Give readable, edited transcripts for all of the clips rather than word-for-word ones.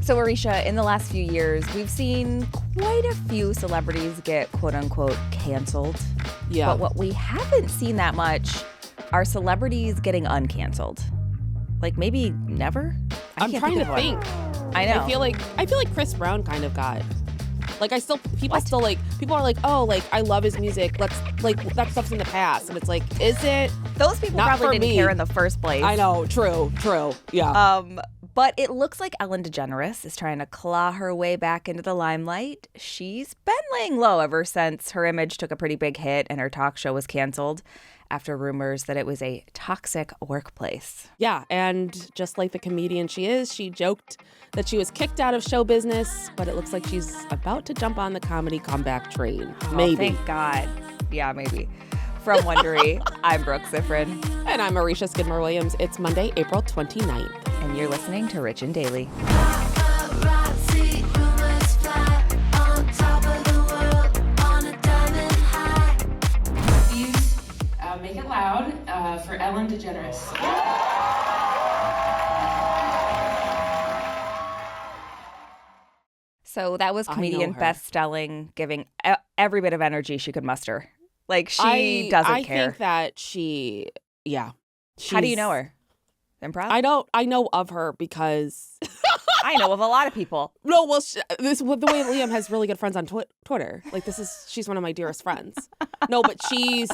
So, Arisha, in the last few years, we've seen quite a few celebrities get quote-unquote canceled. Yeah. But what we haven't seen that much are celebrities getting uncanceled. Like, maybe never? I'm trying to think. I know. I feel like Chris Brown kind of got. Like, people are like, oh, like, I love his music. Let's, like, that stuff's in the past. And it's like, is it? Those people Not probably for didn't me. care in the first place. I know. True. Yeah. But it looks like Ellen DeGeneres is trying to claw her way back into the limelight. She's been laying low ever since her image took a pretty big hit and her talk show was canceled after rumors that it was a toxic workplace. Yeah. And just like the comedian she is, she joked that she was kicked out of show business, but it looks like she's about to jump on the comedy comeback train. Maybe. Thank God. Yeah, maybe. From Wondery, I'm Brooke Ziffrin. And I'm Arisha Skidmore-Williams. It's Monday, April 29th. And you're listening to Rich and Daily. Make it loud for Ellen DeGeneres. So that was comedian best-selling, giving every bit of energy she could muster. Like, she doesn't care. I think that How do you know her? Improv? I know of her because I know of a lot of people. No, well, the way Liam has really good friends on Twitter. Like, she's one of my dearest friends. No, but she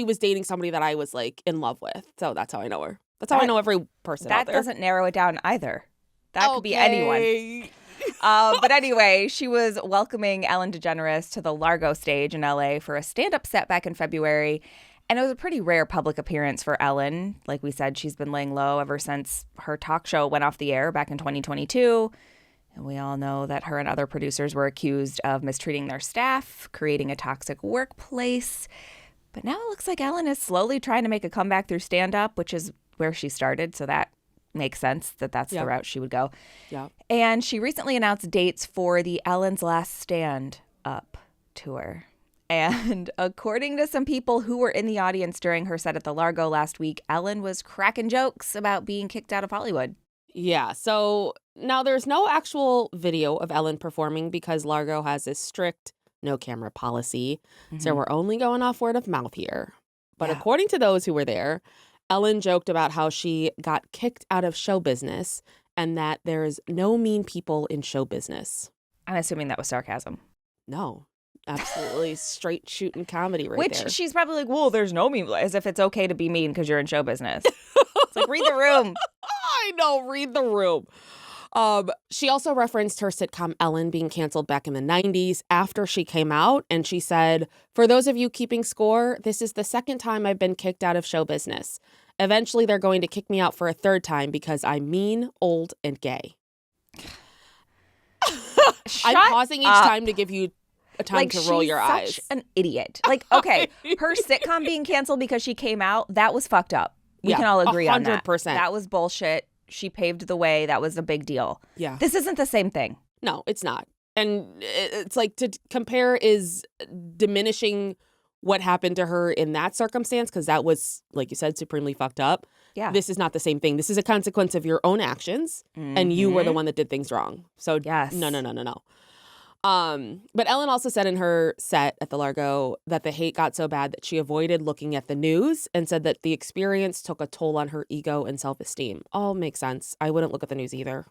was dating somebody that I was, like, in love with. So that's how I know her. That's how I know every person out there. That doesn't narrow it down either. That could be anyone. But anyway, she was welcoming Ellen DeGeneres to the Largo stage in LA for a stand-up set back in February. And it was a pretty rare public appearance for Ellen. Like we said, she's been laying low ever since her talk show went off the air back in 2022. And we all know that her and other producers were accused of mistreating their staff, creating a toxic workplace. But now it looks like Ellen is slowly trying to make a comeback through stand-up, which is where she started. So that makes sense that that's the route she would go. Yeah. And she recently announced dates for the Ellen's Last Stand Up tour. And according to some people who were in the audience during her set at the Largo last week, Ellen was cracking jokes about being kicked out of Hollywood. Yeah. So now there's no actual video of Ellen performing because Largo has this strict no camera policy. Mm-hmm. So we're only going off word of mouth here. But according to those who were there, Ellen joked about how she got kicked out of show business and that there's no mean people in show business. I'm assuming that was sarcasm. No. Absolutely straight shooting comedy there. Which she's probably like, well, there's no mean, as if it's okay to be mean because you're in show business. It's like, read the room. I know, read the room. She also referenced her sitcom Ellen being canceled back in the 90s after she came out. And she said, for those of you keeping score, this is the second time I've been kicked out of show business. Eventually, they're going to kick me out for a third time because I'm mean, old, and gay. I'm pausing each time to give you a time to roll your eyes. She's such an idiot. Like, okay, her sitcom being canceled because she came out, that was fucked up. We can all agree 100%. On that. 100%. That was bullshit. She paved the way. That was a big deal. Yeah. This isn't the same thing. No, it's not. And it's like to compare is diminishing what happened to her in that circumstance because that was, like you said, supremely fucked up. Yeah. This is not the same thing. This is a consequence of your own actions and you were the one that did things wrong. So yes. No. But Ellen also said in her set at the Largo that the hate got so bad that she avoided looking at the news and said that the experience took a toll on her ego and self-esteem. All makes sense. I wouldn't look at the news either.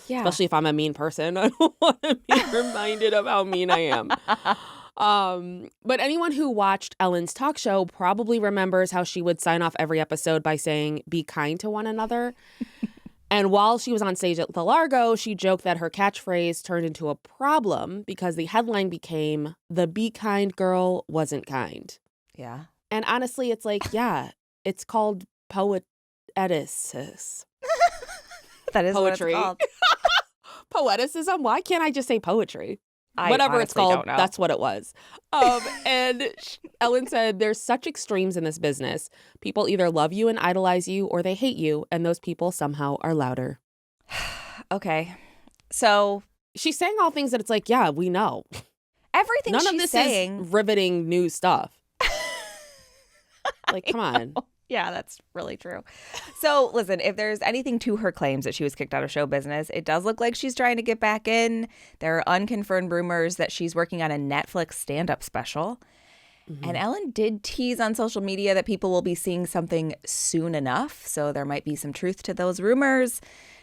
Yeah. Especially if I'm a mean person. I don't want to be reminded of how mean I am. But anyone who watched Ellen's talk show probably remembers how she would sign off every episode by saying, be kind to one another. And while she was on stage at the Largo, she joked that her catchphrase turned into a problem because the headline became, the be kind girl wasn't kind. Yeah. And honestly, it's like, it's called poeticis. That is poetry. What it's called. Poeticism? Why can't I just say poetry? Whatever it's called, that's what it was. And Ellen said, there's such extremes in this business. People either love you and idolize you or they hate you. And those people somehow are louder. Okay. So she's saying all things that it's like, yeah, we know. Everything None she's of this saying is riveting new stuff. Like, come on. Yeah, that's really true. So, listen, if there's anything to her claims that she was kicked out of show business, it does look like she's trying to get back in. There are unconfirmed rumors that she's working on a Netflix stand-up special. Mm-hmm. And Ellen did tease on social media that people will be seeing something soon enough. So there might be some truth to those rumors.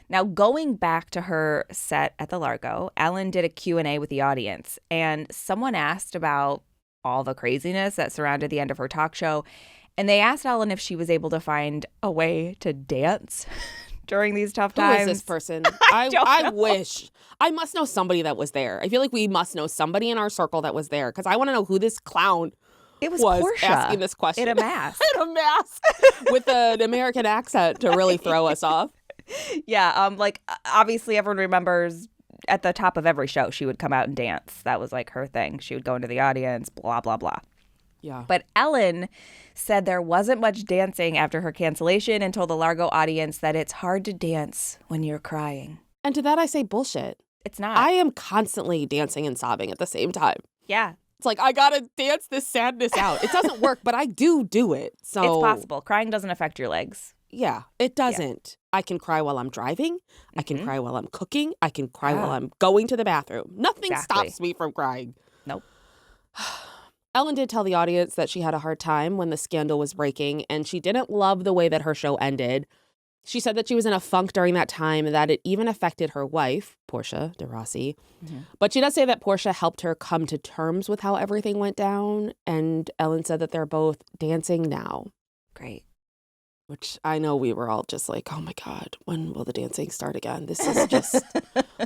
Now, going back to her set at the Largo, Ellen did a Q&A with the audience. And someone asked about all the craziness that surrounded the end of her talk show. And they asked Ellen if she was able to find a way to dance during these tough times. Who is this person? I wish. I must know somebody that was there. I feel like we must know somebody in our circle that was there because I want to know who this clown was Portia asking this question. In a mask. In a mask with an American accent to really throw us off. Yeah, like obviously everyone remembers at the top of every show she would come out and dance. That was like her thing. She would go into the audience, blah, blah, blah. Yeah. But Ellen said there wasn't much dancing after her cancellation and told the Largo audience that it's hard to dance when you're crying. And to that I say bullshit. It's not. I am constantly dancing and sobbing at the same time. Yeah. It's like, I gotta dance this sadness out. It doesn't work, but I do it. So it's possible. Crying doesn't affect your legs. Yeah, it doesn't. Yeah. I can cry while I'm driving. I can cry while I'm cooking. I can cry while I'm going to the bathroom. Nothing stops me from crying. Nope. Ellen did tell the audience that she had a hard time when the scandal was breaking, and she didn't love the way that her show ended. She said that she was in a funk during that time and that it even affected her wife, Portia de Rossi. Mm-hmm. But she does say that Portia helped her come to terms with how everything went down, and Ellen said that they're both dancing now. Great. Which I know we were all just like, oh my God, when will the dancing start again? This is just,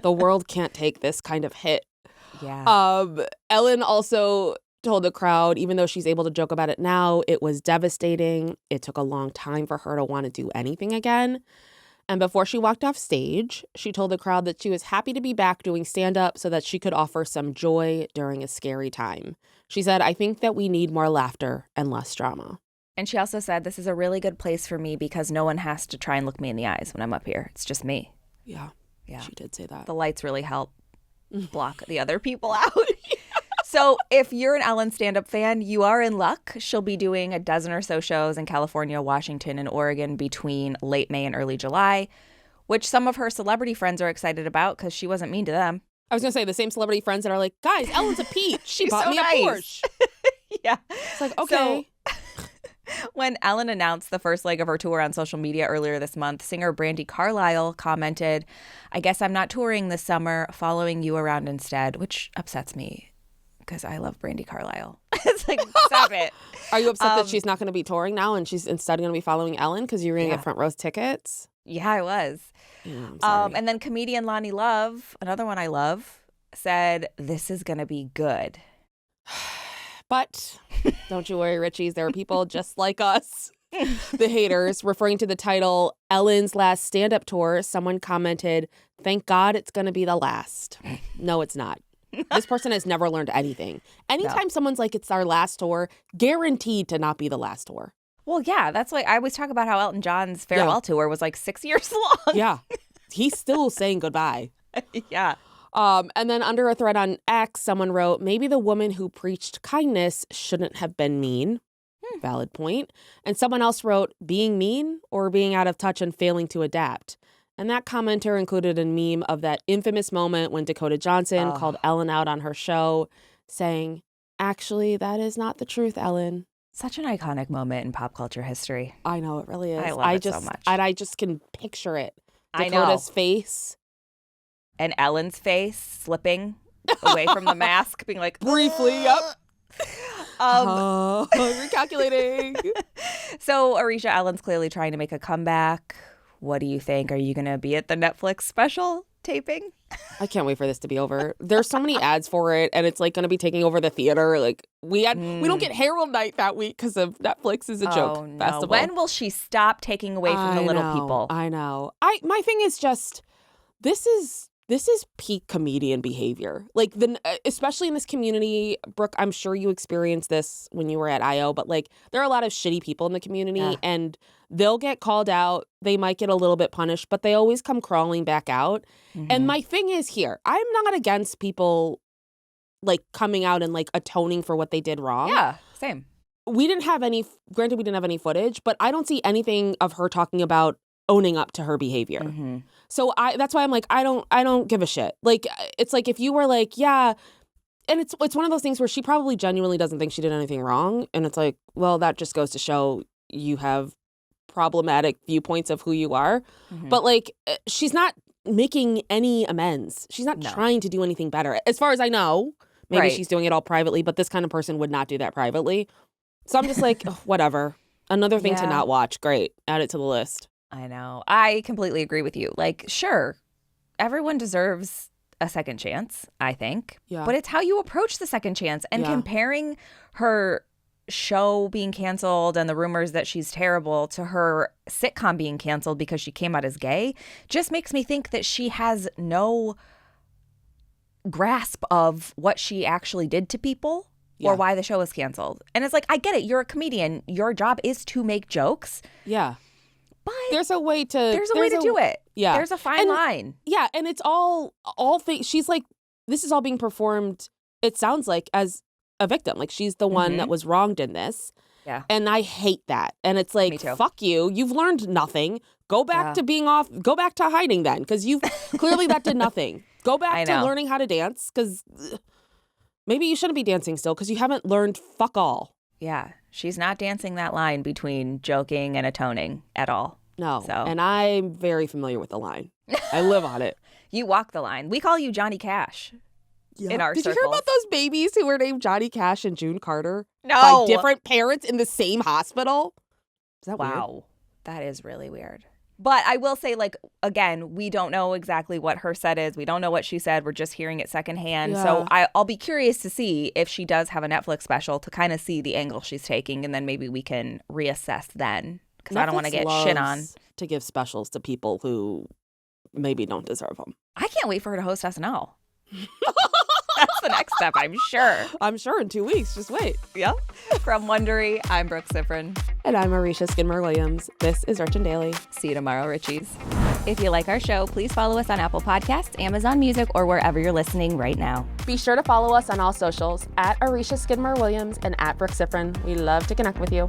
the world can't take this kind of hit. Yeah. Ellen also told the crowd, even though she's able to joke about it now, it was devastating. It took a long time for her to want to do anything again. And before she walked off stage, she told the crowd that she was happy to be back doing stand-up so that she could offer some joy during a scary time. She said, I think that we need more laughter and less drama. And she also said, this is a really good place for me because no one has to try and look me in the eyes when I'm up here. It's just me. Yeah. She did say that. The lights really help block the other people out. So if you're an Ellen stand-up fan, you are in luck. She'll be doing a dozen or so shows in California, Washington, and Oregon between late May and early July, which some of her celebrity friends are excited about because she wasn't mean to them. I was going to say the same celebrity friends that are like, guys, Ellen's a peach. She bought me a Porsche. Yeah. It's like, okay. So, when Ellen announced the first leg of her tour on social media earlier this month, singer Brandi Carlile commented, I guess I'm not touring this summer, following you around instead, which upsets me because I love Brandi Carlile. It's like, stop it. Are you upset that she's not going to be touring now and she's instead going to be following Ellen because you're going to get front row tickets? Yeah, I was. Yeah, and then comedian Lonnie Love, another one I love, said, this is going to be good. But don't you worry, Richies. There are people just like us, the haters, referring to the title Ellen's last stand-up tour. Someone commented, thank God it's going to be the last. No, it's not. This person has never learned anything. Anytime someone's like, it's our last tour, guaranteed to not be the last tour. Well, yeah, that's like I always talk about how Elton John's farewell tour was like 6 years long. Yeah. He's still saying goodbye. Yeah. And then under a thread on X, someone wrote, maybe the woman who preached kindness shouldn't have been mean. Valid point. And someone else wrote, being mean or being out of touch and failing to adapt. And that commenter included a meme of that infamous moment when Dakota Johnson called Ellen out on her show, saying, actually, that is not the truth, Ellen. Such an iconic moment in pop culture history. I know, it really is. I love it so much. And I just can picture it. Dakota's face. And Ellen's face slipping away from the mask, being like, briefly, yep. Recalculating. So, Arisha, Ellen's clearly trying to make a comeback. What do you think? Are you going to be at the Netflix special taping? I can't wait for this to be over. There's so many ads for it, and it's like going to be taking over the theater. Like we don't get Herald Night that week because of Netflix is a joke festival. When will she stop taking away from the little people? I know. My thing is just this is peak comedian behavior. Like especially in this community, Brooke, I'm sure you experienced this when you were at IO, but like there are a lot of shitty people in the community and they'll get called out. They might get a little bit punished, but they always come crawling back out. Mm-hmm. And my thing is here, I'm not against people like coming out and like atoning for what they did wrong. Yeah, same. we didn't have any footage, but I don't see anything of her talking about owning up to her behavior. Mm-hmm. So that's why I'm like, I don't give a shit. Like, it's like if you were like, yeah, and it's one of those things where she probably genuinely doesn't think she did anything wrong. And it's like, well, that just goes to show you have problematic viewpoints of who you are. Mm-hmm. But like, she's not making any amends. She's not trying to do anything better. As far as I know, maybe she's doing it all privately, but this kind of person would not do that privately. So I'm just like, whatever. Another thing to not watch. Great. Add it to the list. I know. I completely agree with you. Like, sure, everyone deserves a second chance, I think. Yeah. But it's how you approach the second chance. And comparing her show being canceled and the rumors that she's terrible to her sitcom being canceled because she came out as gay just makes me think that she has no grasp of what she actually did to people or why the show was canceled. And it's like, I get it. You're a comedian. Your job is to make jokes. Yeah. But there's a way to do it. Yeah. There's a fine line. Yeah. And it's all things. She's like, this is all being performed, it sounds like, as a victim. Like, she's the one that was wronged in this. Yeah. And I hate that. And it's like, fuck you. You've learned nothing. Go back to go back to hiding then. Because you've clearly that did nothing. Go back to learning how to dance. Because maybe you shouldn't be dancing still because you haven't learned fuck all. Yeah. She's not dancing that line between joking and atoning at all. No. So. And I'm very familiar with the line. I live on it. You walk the line. We call you Johnny Cash in our Did circles. you hear about those babies who were named Johnny Cash and June Carter? No. By different parents in the same hospital? Is that weird? Wow. That is really weird. But I will say, like, again, we don't know exactly what her set is. We don't know what she said. We're just hearing it secondhand. Yeah. So I'll be curious to see if she does have a Netflix special to kind of see the angle she's taking. And then maybe we can reassess then. Because I don't want to get shit on. To give specials to people who maybe don't deserve them. I can't wait for her to host SNL. That's the next step, I'm sure. I'm sure in 2 weeks. Just wait. Yep. From Wondery, I'm Brooke Sifrin. And I'm Arisha Skidmore-Williams. This is Urchin Daily. See you tomorrow, Richies. If you like our show, please follow us on Apple Podcasts, Amazon Music, or wherever you're listening right now. Be sure to follow us on all socials at Arisha Skidmore-Williams and at Brooke Sifrin. We love to connect with you.